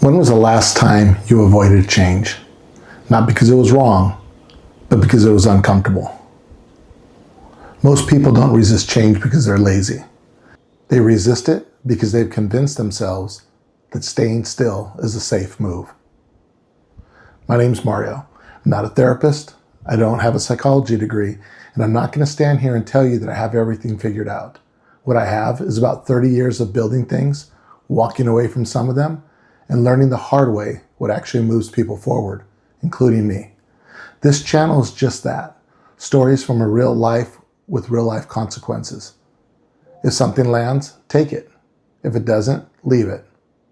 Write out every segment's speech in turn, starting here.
When was the last time you avoided change? Not because it was wrong, but because it was uncomfortable. Most people don't resist change because they're lazy. They resist it because they've convinced themselves that staying still is a safe move. My name's Mario. I'm not a therapist. I don't have a psychology degree, and I'm not going to stand here and tell you that I have everything figured out. What I have is about 30 years of building things, walking away from some of them, and learning the hard way what actually moves people forward, including me. This channel is just that. Stories from a real life with real life consequences. If something lands, take it. If it doesn't, leave it.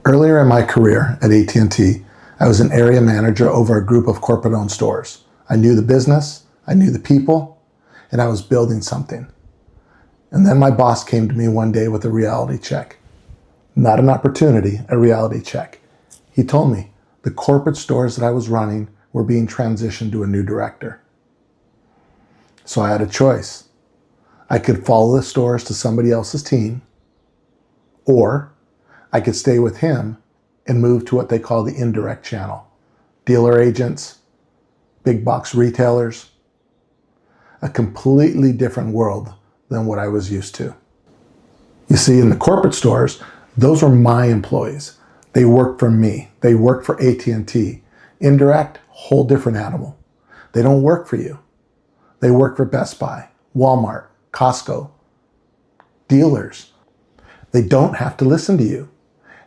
Earlier in my career at AT&T, I was an area manager over a group of corporate-owned stores. I knew the business, I knew the people, and I was building something. And then my boss came to me one day with a reality check. Not an opportunity, a reality check. He told me the corporate stores that I was running were being transitioned to a new director. So I had a choice. I could follow the stores to somebody else's team, or I could stay with him and move to what they call the indirect channel. Dealer agents, big box retailers, a completely different world than what I was used to. You see, in the corporate stores, those were my employees. They worked for me. They worked for AT&T. Indirect, whole different animal. They don't work for you. They work for Best Buy, Walmart, Costco, dealers. They don't have to listen to you.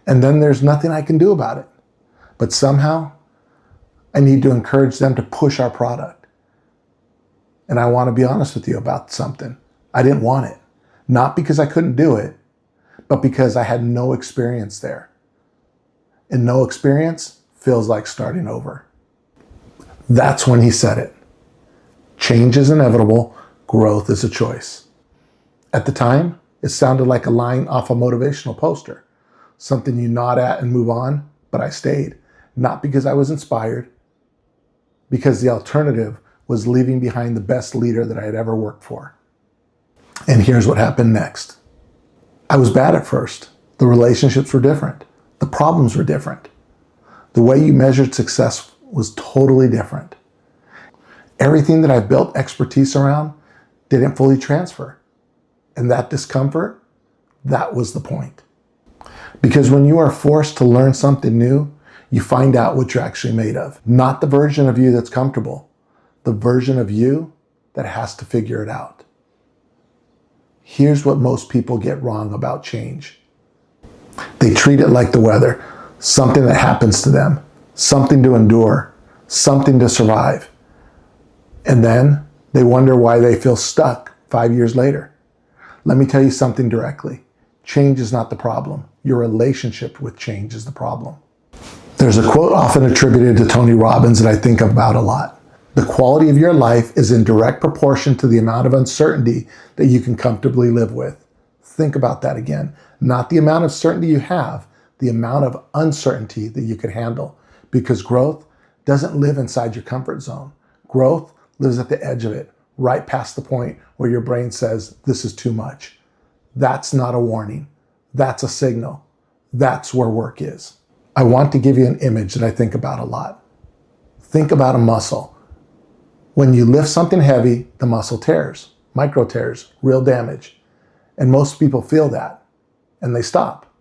And then there's nothing I can do about it. But somehow, I need to encourage them to push our product. And I want to be honest with you about something. I didn't want it. Not because I couldn't do it, but because I had no experience there. And no experience feels like starting over. That's when he said it. Change is inevitable. Growth is a choice. At the time, it sounded like a line off a motivational poster. Something you nod at and move on, but I stayed. Not because I was inspired, because the alternative was leaving behind the best leader that I had ever worked for. And here's what happened next. I was bad at first. The relationships were different. The problems were different. The way you measured success was totally different. Everything that I built expertise around didn't fully transfer. And that discomfort, that was the point. Because when you are forced to learn something new, you find out what you're actually made of. Not the version of you that's comfortable, the version of you that has to figure it out. Here's what most people get wrong about change. They treat it like the weather, something that happens to them, something to endure, something to survive. And then they wonder why they feel stuck 5 years later. Let me tell you something directly. Change is not the problem. Your relationship with change is the problem. There's a quote often attributed to Tony Robbins that I think about a lot. The quality of your life is in direct proportion to the amount of uncertainty that you can comfortably live with. Think about that again. Not the amount of certainty you have, the amount of uncertainty that you can handle. Because growth doesn't live inside your comfort zone. Growth lives at the edge of it, right past the point where your brain says, this is too much. That's not a warning. That's a signal. That's where work is. I want to give you an image that I think about a lot. Think about a muscle. When you lift something heavy, the muscle tears, micro tears, real damage. And most people feel that, and they stop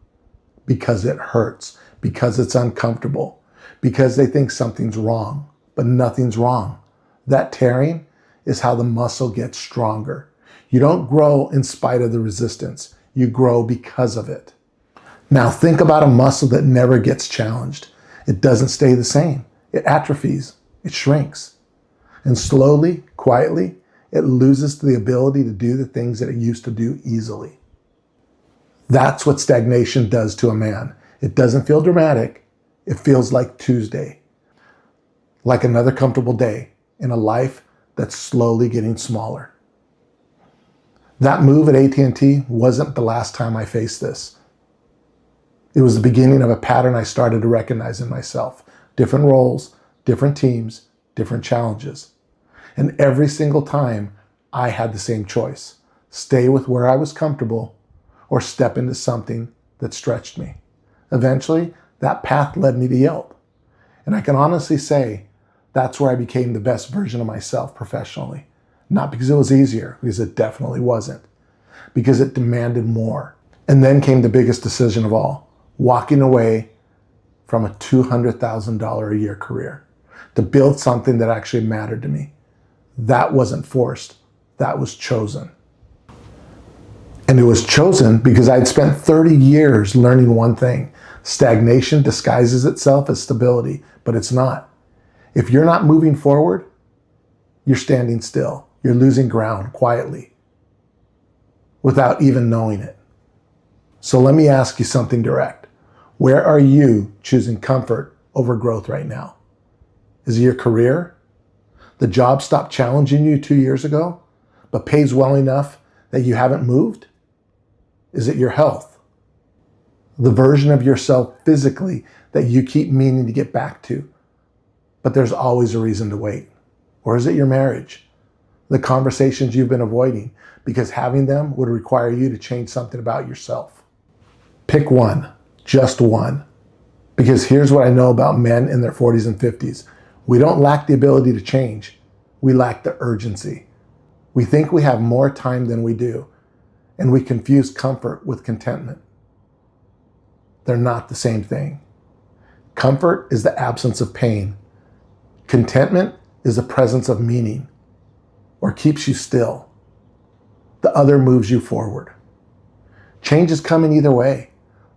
because it hurts, because it's uncomfortable, because they think something's wrong, but nothing's wrong. That tearing is how the muscle gets stronger. You don't grow in spite of the resistance. You grow because of it. Now think about a muscle that never gets challenged. It doesn't stay the same. It atrophies. It shrinks. And slowly, quietly, it loses the ability to do the things that it used to do easily. That's what stagnation does to a man. It doesn't feel dramatic. It feels like Tuesday. Like another comfortable day in a life that's slowly getting smaller. That move at AT&T wasn't the last time I faced this. It was the beginning of a pattern I started to recognize in myself. Different roles, different teams, different challenges. And every single time I had the same choice. Stay with where I was comfortable or step into something that stretched me. Eventually, That path led me to Yelp. And I can honestly say that's where I became the best version of myself professionally. Not because it was easier, because it definitely wasn't, because it demanded more. And then came the biggest decision of all, walking away from a $200,000 a year career to build something that actually mattered to me. That wasn't forced, that was chosen. And it was chosen because I'd spent 30 years learning one thing. Stagnation disguises itself as stability, but it's not. If you're not moving forward, you're standing still. You're losing ground quietly without even knowing it. So let me ask you something direct. Where are you choosing comfort over growth right now? Is it your career? The job stopped challenging you 2 years ago, but pays well enough that you haven't moved? Is it your health? The version of yourself physically that you keep meaning to get back to, but there's always a reason to wait? Or is it your marriage? The conversations you've been avoiding because having them would require you to change something about yourself. Pick one, just one. Because here's what I know about men in their 40s and 50s. We don't lack the ability to change. We lack the urgency. We think we have more time than we do, and we confuse comfort with contentment. They're not the same thing. Comfort is the absence of pain. Contentment is the presence of meaning, or keeps you still. The other moves you forward. Change is coming either way.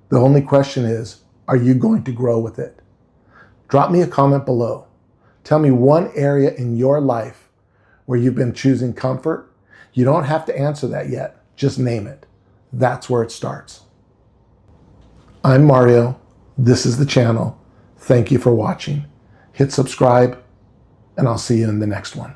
The only question is, are you going to grow with it? Drop me a comment below. Tell me one area in your life where you've been choosing comfort. You don't have to answer that yet. Just name it. That's where it starts. I'm Mario. This is the channel. Thank you for watching. Hit subscribe, and I'll see you in the next one.